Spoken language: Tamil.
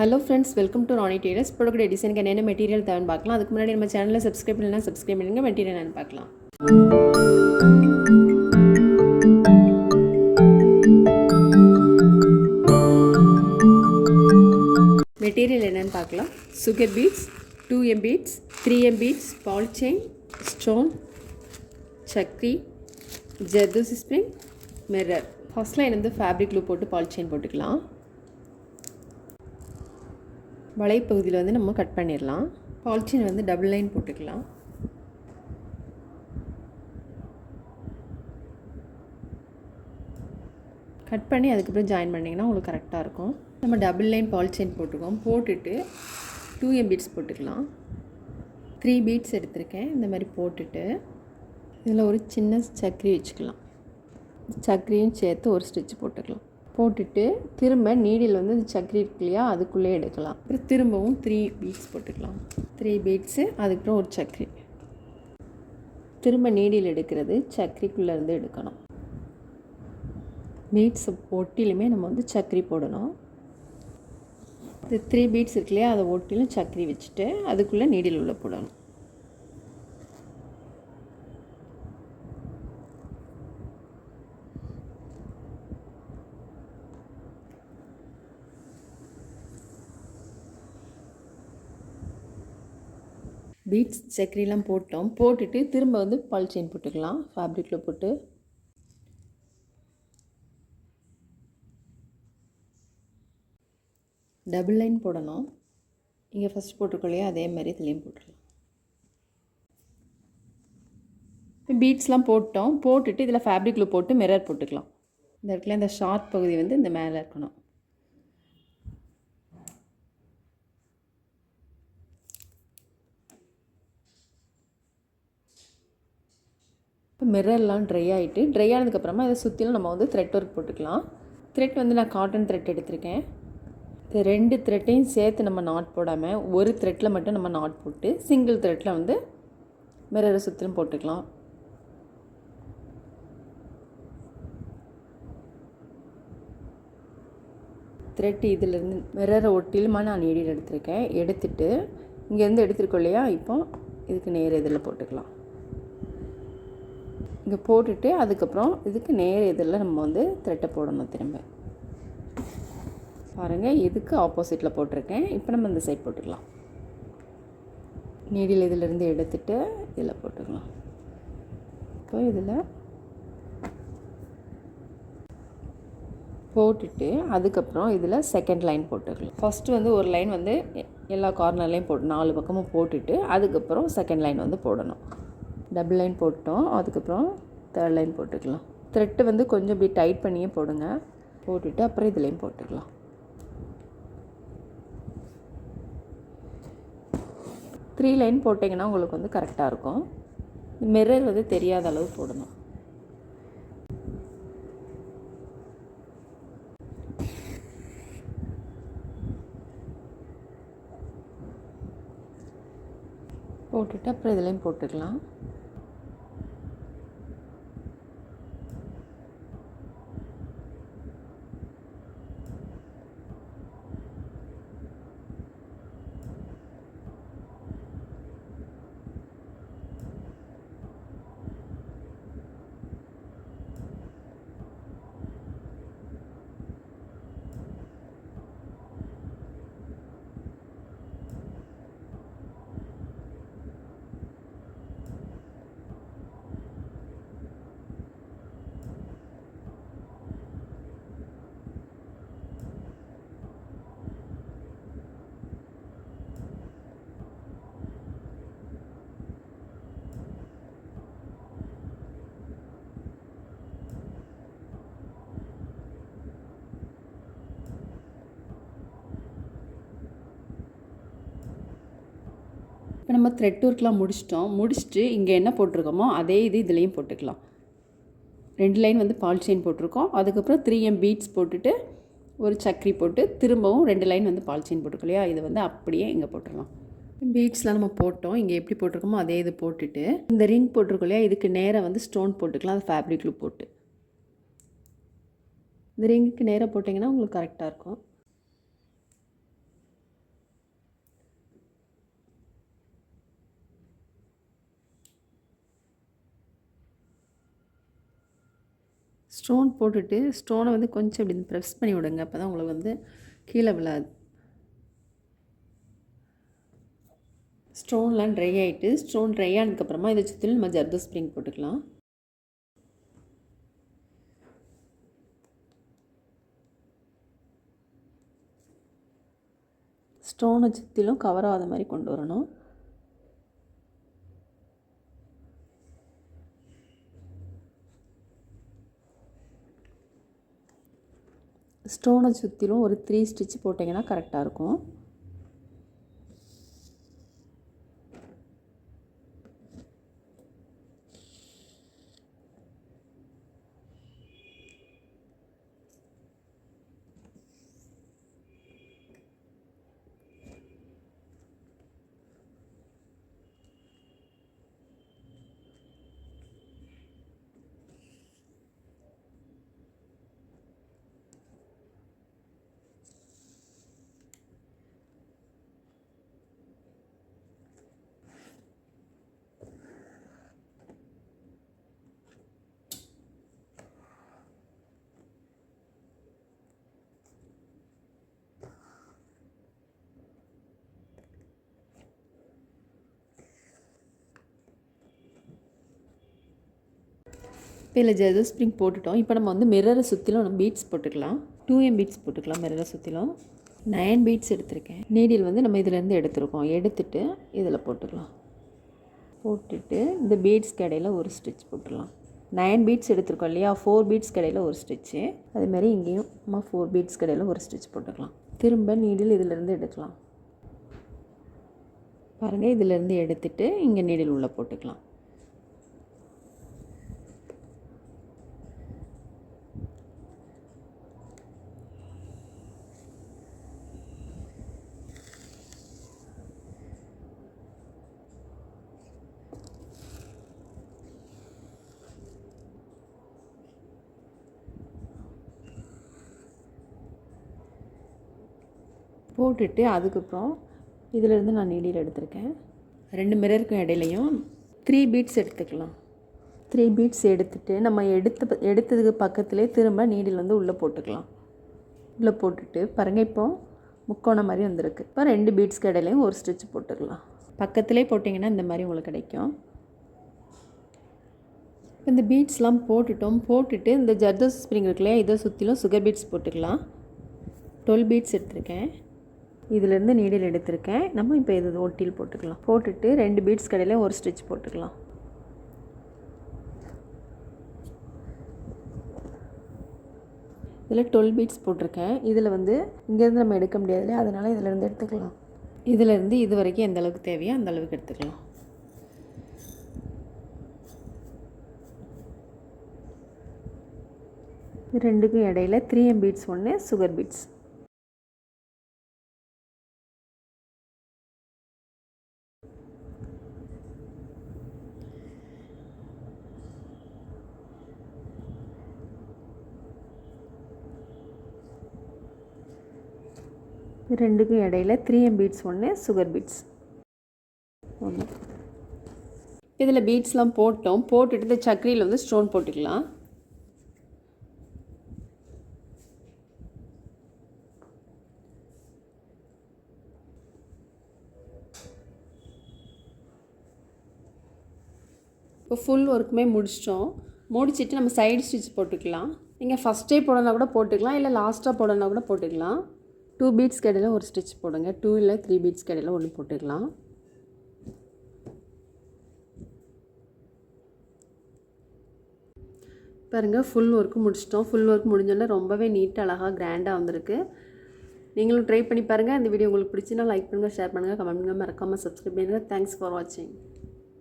Hello friends, welcome to Rani tailors. போடக்கூடிய டிசைனுக்கு என்னென்ன மெட்டீரியல் தேவைன்னு பார்க்கலாம். அதுக்கு முன்னாடி நம்ம சேனலில் சப்ஸ்கிரைப் பண்ணலாம், சப்ஸ்கிரைப் பண்ணுங்க. மெட்டீரியல் என்னென்னு பார்க்கலாம். மெட்டீரியல் என்னென்னு பார்க்கலாம். Sugar beads, 2M beads, 3M beads, ball chain, stone, chakri, zardosi spring, mirror. First line வந்து ஃபேப்ரிக் க்ளூ போட்டு பால் செயின் போட்டுக்கலாம். வலைப்பகுதியில் வந்து நம்ம கட் பண்ணிடலாம். பால்செயின் வந்து டபுள் லைன் போட்டுக்கலாம். கட் பண்ணி அதுக்கப்புறம் ஜாயின் பண்ணிங்கன்னா உங்களுக்கு கரெக்டாக இருக்கும். நம்ம டபுள் லைன் பால்செயின் போட்டுக்கோம். போட்டுட்டு 2M பீட்ஸ் போட்டுக்கலாம். 3 பீட்ஸ் எடுத்திருக்கேன். இந்த மாதிரி போட்டுட்டு இதில் ஒரு சின்ன சக்கரி வச்சுக்கலாம். சக்கரியும் சேர்த்து ஒரு ஸ்டிச் போட்டுக்கலாம். போட்டுட்டு திரும்ப நீடில் வந்து இந்த சக்கரி இருக்கு இல்லையா, அதுக்குள்ளே எடுக்கலாம். அப்புறம் திரும்பவும் 3 பீட்ஸ் போட்டுக்கலாம். 3 பீட்ஸு, அதுக்கப்புறம் ஒரு சக்கரி. திரும்ப நீடில் எடுக்கிறது சக்கரிக்குள்ளேருந்து எடுக்கணும். பீட்ஸ் ஒட்டிலுமே நம்ம வந்து சக்கரி போடணும். இந்த 3 பீட்ஸ் இருக்கு இல்லையா, அதை ஒட்டிலும் சக்கரி வச்சுட்டு அதுக்குள்ளே நீடில் உள்ள போடணும். பீட்ஸ் சக்கரிலாம் போட்டோம். போட்டுட்டு திரும்ப வந்து பால் செயின் போட்டுக்கலாம். ஃபேப்ரிக்கில் போட்டு டபுள் லைன் போடணும். இங்கே ஃபஸ்ட் போட்டுக்கொள்ளையா, அதே மாதிரி இதுலேயும் போட்டுக்கலாம். பீட்ஸ்லாம் போட்டோம். போட்டுட்டு இதில் ஃபேப்ரிக்கில் போட்டு மிரர் போட்டுக்கலாம். இந்த இடத்துல இந்த ஷார்ட் பகுதி வந்து இந்த மேலே இருக்கணும். இப்போ மிரர்லாம் ட்ரை ஆகிட்டு, ட்ரை ஆனதுக்கப்புறமா இதை சுற்றிலும் நம்ம வந்து த்ரெட் ஒர்க் போட்டுக்கலாம். த்ரெட் வந்து நான் காட்டன் த்ரெட் எடுத்திருக்கேன். இந்த 2 த்ரெட்டையும் சேர்த்து நம்ம நாட் போடாமல் ஒரு த்ரெட்டில் மட்டும் நம்ம நாட் போட்டு சிங்கிள் த்ரெட்டில் வந்து மிரரை சுற்றிலும் போட்டுக்கலாம். த்ரெட் இதிலேருந்து மிரரை ஒட்டிலுமா நான் நீடில் எடுத்திருக்கேன். எடுத்துட்டு இங்கேருந்து எடுத்துருக்கோம் இல்லையா, இப்போ இதுக்கு நேர் இதில் போட்டுக்கலாம். இங்கே போட்டுட்டு அதுக்கப்புறம் இதுக்கு நேர் இதில் நம்ம வந்து த்ரெட்டை போடணும். திரும்ப பாருங்கள், இதுக்கு ஆப்போசிட்டில் போட்டிருக்கேன். இப்போ நம்ம இந்த சைட் போட்டுக்கலாம். நீடில் இதிலேருந்து எடுத்துட்டு இதில் போட்டுக்கலாம். இப்போ இதில் போட்டுட்டு அதுக்கப்புறம் இதில் செகண்ட் லைன் போட்டுக்கலாம். ஃபஸ்ட்டு வந்து ஒரு லைன் வந்து எல்லா கார்னர்லையும் போட்டு 4 பக்கமும் போட்டுட்டு அதுக்கப்புறம் செகண்ட் லைன் வந்து போடணும். டபுள் லைன் போட்டோம். அதுக்கப்புறம் தேர்ட் லைன் போட்டுக்கலாம். த்ரெட்டு வந்து கொஞ்சம் இப்படி டைட் பண்ணியே போடுங்க. போட்டுட்டு அப்புறம் இதுலேயும் போட்டுக்கலாம். த்ரீ லைன் போட்டிங்கன்னா உங்களுக்கு வந்து கரெக்டாக இருக்கும். மிரர் வந்து தெரியாத அளவு போடணும். போட்டுட்டு அப்புறம் இதுலேயும் போட்டுக்கலாம். இப்போ நம்ம த்ரெட் ஒர்க்லாம் முடிச்சுட்டு இங்கே என்ன போட்டிருக்கோமோ அதே இது இதுலேயும் போட்டுக்கலாம். 2 லைன் வந்து பால் செயின் போட்டிருக்கோம். அதுக்கப்புறம் 3M பீட்ஸ் போட்டுட்டு ஒரு சக்கரி போட்டு திரும்பவும் 2 லைன் வந்து பால் செயின் போட்டுக்கோ இல்லையா, இதை வந்து அப்படியே இங்கே போட்டுடலாம். பீட்ஸ்லாம் நம்ம போட்டோம். இங்கே எப்படி போட்டிருக்கோமோ அதே இது போட்டுட்டு இந்த ரிங் போட்டிருக்கோம் இல்லையா, இதுக்கு நேராக வந்து ஸ்டோன் போட்டுக்கலாம். அது ஃபேப்ரிக் க்ளூ போட்டு இந்த ரிங்குக்கு நேராக போட்டிங்கன்னா உங்களுக்கு கரெக்டாக இருக்கும். ஸ்டோன் போட்டுட்டு ஸ்டோனை வந்து கொஞ்சம் இப்படி ப்ரெஸ் பண்ணி விடுங்க. அப்போ தான் உங்களுக்கு வந்து கீழே விழாது. ஸ்டோன்லாம் ட்ரை ஆகிட்டு ஸ்டோன் ட்ரை ஆனதுக்கப்புறமா இதை சுற்றிலும் நம்ம ஜர்தோ ஸ்ப்ரிங் போட்டுக்கலாம். ஸ்டோனை சுற்றிலும் கவர் ஆகாத மாதிரி கொண்டு வரணும். ஸ்டோனை சுற்றிலும் ஒரு 3 ஸ்டிச் போட்டிங்கன்னா கரெக்டாக இருக்கும். இப்போ இதில் ஜர்தோ ஸ்ப்ரிங் போட்டுட்டோம். இப்போ நம்ம வந்து மிரரை சுற்றிலும் நம்ம பீட்ஸ் போட்டுக்கலாம். 2M பீட்ஸ் போட்டுக்கலாம். மிரரை சுற்றிலும் 9 பீட்ஸ் எடுத்திருக்கேன். நீடில் வந்து நம்ம இதிலேருந்து எடுத்துருக்கோம். எடுத்துட்டு இதில் போட்டுக்கலாம். போட்டுட்டு இந்த பீட்ஸ்க்கு இடையில ஒரு ஸ்டிச் போட்டுடலாம். 9 பீட்ஸ் எடுத்துருக்கோம் இல்லையா, 4 பீட்ஸ்க்கு இடையில ஒரு ஸ்டிச்சு. அதேமாதிரி இங்கேயும் நம்ம 4 பீட்ஸ்க்கு இடையில ஒரு ஸ்டிச் போட்டுக்கலாம். திரும்ப நீடில் இதிலேருந்து எடுக்கலாம். பாருங்கள், இதிலேருந்து எடுத்துட்டு இங்கே நீடில் உள்ளே போட்டுக்கலாம். போட்டுட்டு அதுக்கப்புறம் இதிலேருந்து நான் நீடில் எடுத்திருக்கேன். 2 மிரருக்கும் இடையிலையும் 3 பீட்ஸ் எடுத்துக்கலாம். 3 பீட்ஸ் எடுத்துகிட்டு நம்ம எடுத்ததுக்கு பக்கத்துலேயே திரும்ப நீடில் வந்து உள்ளே போட்டுக்கலாம். உள்ளே போட்டுட்டு பாருங்கள், இப்போ முக்கோணம் மாதிரி வந்திருக்கு. இப்போ 2 பீட்ஸ்க்கு இடையிலையும் ஒரு ஸ்டிச் போட்டுக்கலாம். பக்கத்துலேயே போட்டிங்கன்னா இந்த மாதிரி உங்களுக்கு கிடைக்கும். இந்த பீட்ஸ்லாம் போட்டுட்டோம். போட்டுட்டு இந்த ஜர்தோ ஸ்ப்ரிங் இருக்கு இல்லையா, இதை சுற்றிலும் சுகர் பீட்ஸ் போட்டுக்கலாம். 12 பீட்ஸ் எடுத்திருக்கேன். இதிலேருந்து நீடில் எடுத்திருக்கேன். நம்ம இப்போ இது ஒட்டில் போட்டுக்கலாம். போட்டுட்டு 2 பீட்ஸ் கடையில் ஒரு ஸ்டிச் போட்டுக்கலாம். இதில் 12 பீட்ஸ் போட்டிருக்கேன். இதில் வந்து இங்கேருந்து நம்ம எடுக்க முடியாது இல்லையா, அதனால் இதிலேருந்து எடுத்துக்கலாம். இதிலேருந்து இது வரைக்கும் எந்த அளவுக்கு தேவையோ அந்த அளவுக்கு எடுத்துக்கலாம். ரெண்டுக்கும் இடையில 3M பீட்ஸ் ஒன்று, சுகர் பீட்ஸ். ரெண்டுக்கும் இடையில 3M பீட்ஸ் ஒன்று, சுகர் பீட்ஸ் ஒன்று. இதில் பீட்ஸ்லாம் போட்டோம். போட்டுட்டு இந்த சக்கரியில் வந்து ஸ்டோன் போட்டுக்கலாம். இப்போ ஃபுல் ஒர்க்குமே முடிச்சிட்டோம். முடிச்சுட்டு நம்ம சைடு ஸ்டிச் போட்டுக்கலாம். நீங்கள் ஃபஸ்ட்டே போடனா கூட போட்டுக்கலாம், இல்லை லாஸ்ட்டாக போடனா கூட போட்டுக்கலாம். 2 பீட்ஸ் இடையில ஒரு ஸ்டிச் போடுங்க. 2 இல்லை 3 பீட்ஸ் இடையில ஒன்று போட்டுக்கலாம். பாருங்கள், ஃபுல் ஒர்க்கு முடிச்சிட்டோம். ஃபுல் ஒர்க் முடிஞ்சோடனே ரொம்பவே நீட்டாக அழகாக கிராண்டாக வந்திருக்கு. நீங்களும் ட்ரை பண்ணி பாருங்கள். இந்த வீடியோ உங்களுக்கு பிடிச்சினா லைக் பண்ணுங்கள், ஷேர் பண்ணுங்கள், கமெண்ட் பண்ணுங்கள், மறக்காமல் சப்ஸ்கிரைப் பண்ணுங்கள். தேங்க்ஸ் ஃபார் வாட்சிங்.